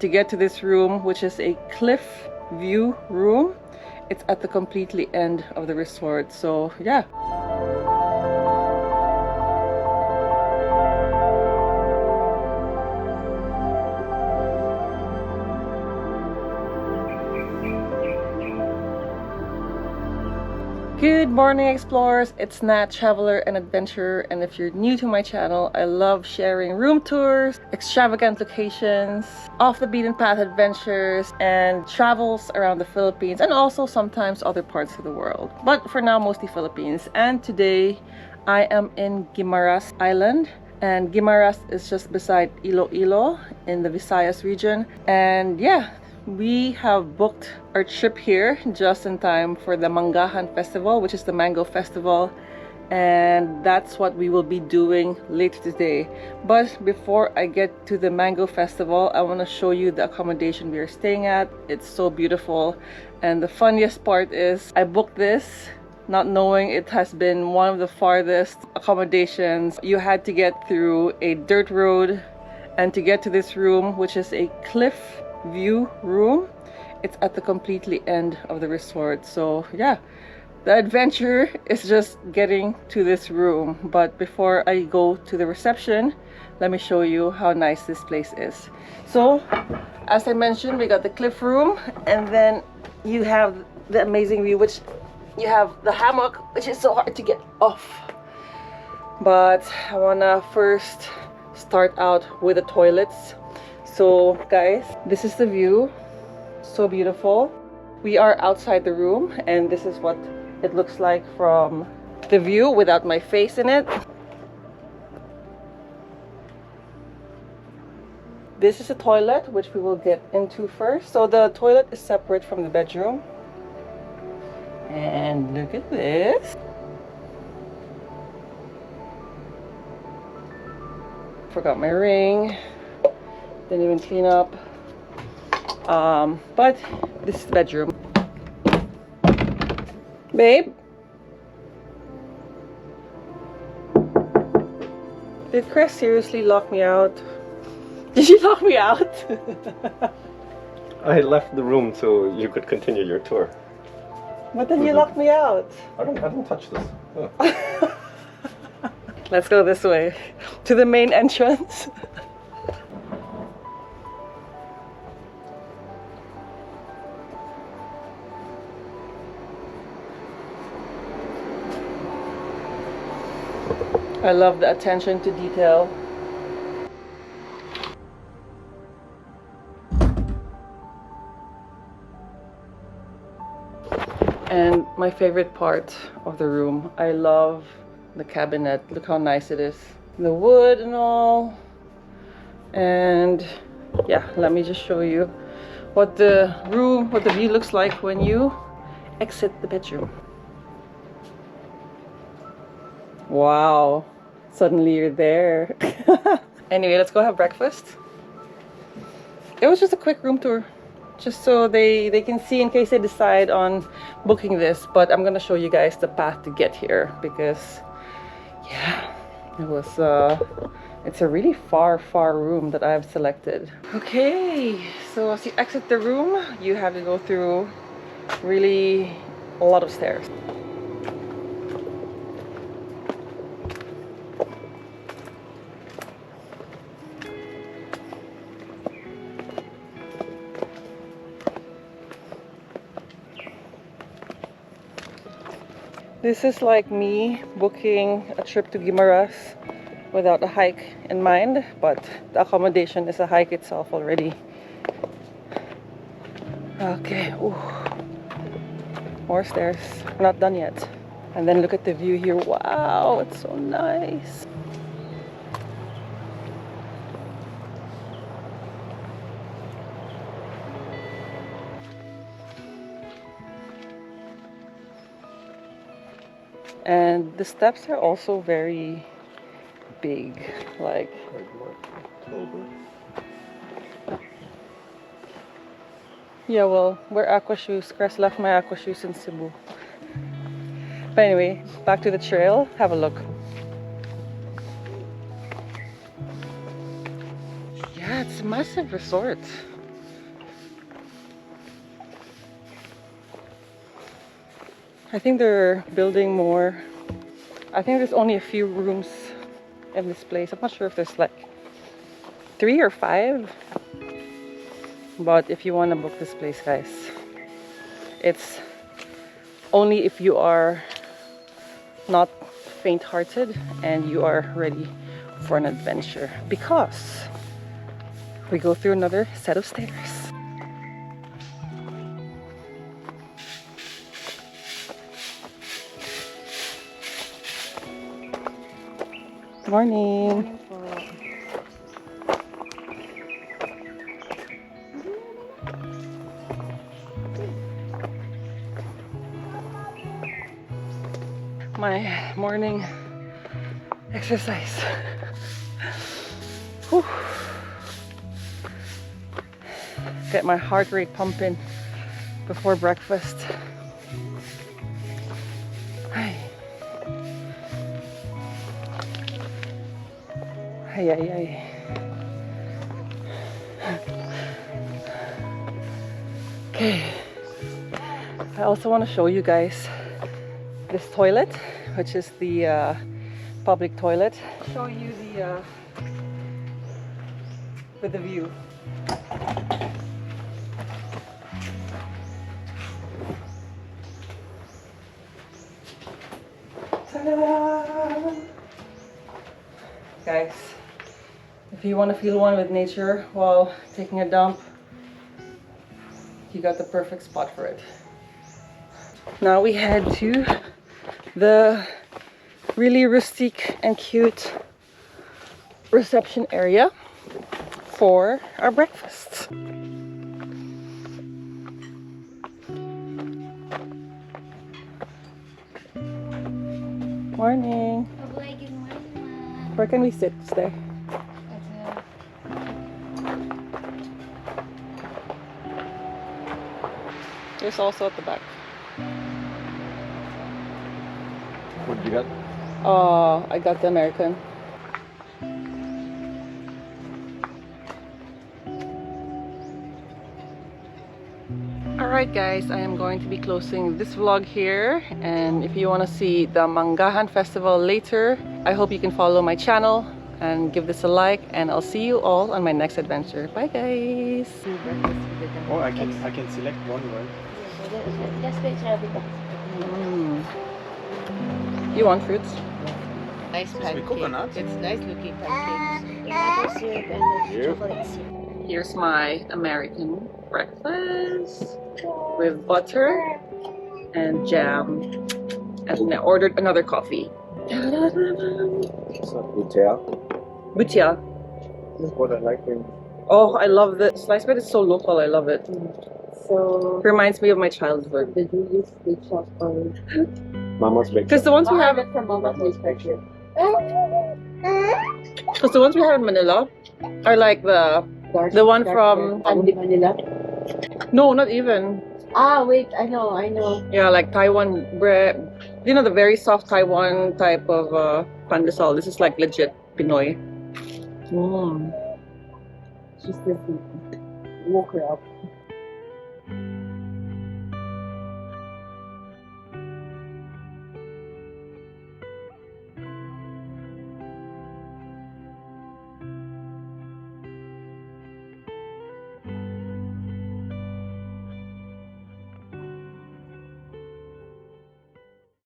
To get to this room, which is a cliff view room, it's at the completely end of the resort. So yeah. Good morning, explorers. It's Nat, traveler and adventurer, and if you're new to my channel, I love sharing room tours, extravagant locations, off the beaten path adventures, and travels around the Philippines, and also sometimes other parts of the world, but for now mostly Philippines. And today I am in Guimaras Island, and Guimaras is just beside Iloilo in the Visayas region. And yeah, we have booked our trip here just in time for the Manggahan Festival, which is the mango festival, and that's what we will be doing later today. But before I get to the mango festival, I want to show you the accommodation we are staying at. It's so beautiful, and the funniest part is I booked this not knowing it has been one of the farthest accommodations. You had to get through a dirt road, and to get to this room, which is a cliff view room, it's at the completely end of the resort. So yeah, the adventure is just getting to this room. But before I go to the reception, let me show you how nice this place is. So as I mentioned, we got the cliff room, and then you have the amazing view, which you have the hammock, which is so hard to get off. But I wanna first start out with the toilets. So guys, this is the view, so beautiful. We are outside the room, and this is what it looks like from the view without my face in it. This is a toilet, which we will get into first. So the toilet is separate from the bedroom. And look at this. Forgot my ring. Didn't even clean up. But this is the bedroom. Babe? Did Chris seriously lock me out? Did she lock me out? I left the room so you could continue your tour. But then you locked me out. I didn't touch this. Oh. Let's go this way to the main entrance. I love the attention to detail. And my favorite part of the room, I love the cabinet. Look how nice it is. The wood and all. And yeah, let me just show you what the view looks like when you exit the bedroom. Wow, suddenly you're there. Anyway, let's go have breakfast. It was just a quick room tour, just so they can see in case they decide on booking this. But I'm gonna show you guys the path to get here, because yeah, it's a really far room that I've selected. Okay, so as you exit the room, you have to go through really a lot of stairs. This is like me booking a trip to Guimaras without a hike in mind, but the accommodation is a hike itself already. Okay, ooh. More stairs, we're not done yet. And then look at the view here. Wow, it's so nice. And the steps are also very big, like yeah, well, wear aqua shoes. Chris left my aqua shoes in Cebu. But anyway, back to the trail. Have a look. Yeah, it's a massive resort. I think they're building more. I think there's only a few rooms in this place. I'm not sure if there's like 3 or 5. But if you want to book this place, guys, it's only if you are not faint-hearted and you are ready for an adventure, because we go through another set of stairs. Morning. My morning exercise. Whew. Get my heart rate pumping before breakfast. Ay. Ay, ay, ay. Okay. I also want to show you guys this toilet, which is the public toilet. Show you the with the view. Ta-da! Guys, if you want to feel one with nature while taking a dump, you got the perfect spot for it. Now we head to the really rustic and cute reception area for our breakfast. Morning. Where can we sit today? There's also at the back. What did you get? I got the American. Alright guys, I am going to be closing this vlog here, and if you want to see the Mangahan Festival later, I hope you can follow my channel and give this a like, and I'll see you all on my next adventure. Bye guys! Oh, I can select one, right? You want fruits? Nice pancake. coconut. It's nice looking pancakes. Tomato syrup and the chocolate syrup. Here's my American breakfast with butter and jam, and I ordered another coffee. It's not butia. Butia. This is what I like in Oh, I love the sliced bread. It's so local. I love it. So, Reminds me of my childhood. the Julius Bake Shop or Mama's Bake Because the ones we have, from Mama's Manufacturer. because the ones we have in Manila are like the one from Andy Manila. no, not even. Ah, wait, I know. Yeah, like Taiwan bread. You know, the very soft Taiwan type of pandesal. This is like legit Pinoy. She's just woke her up.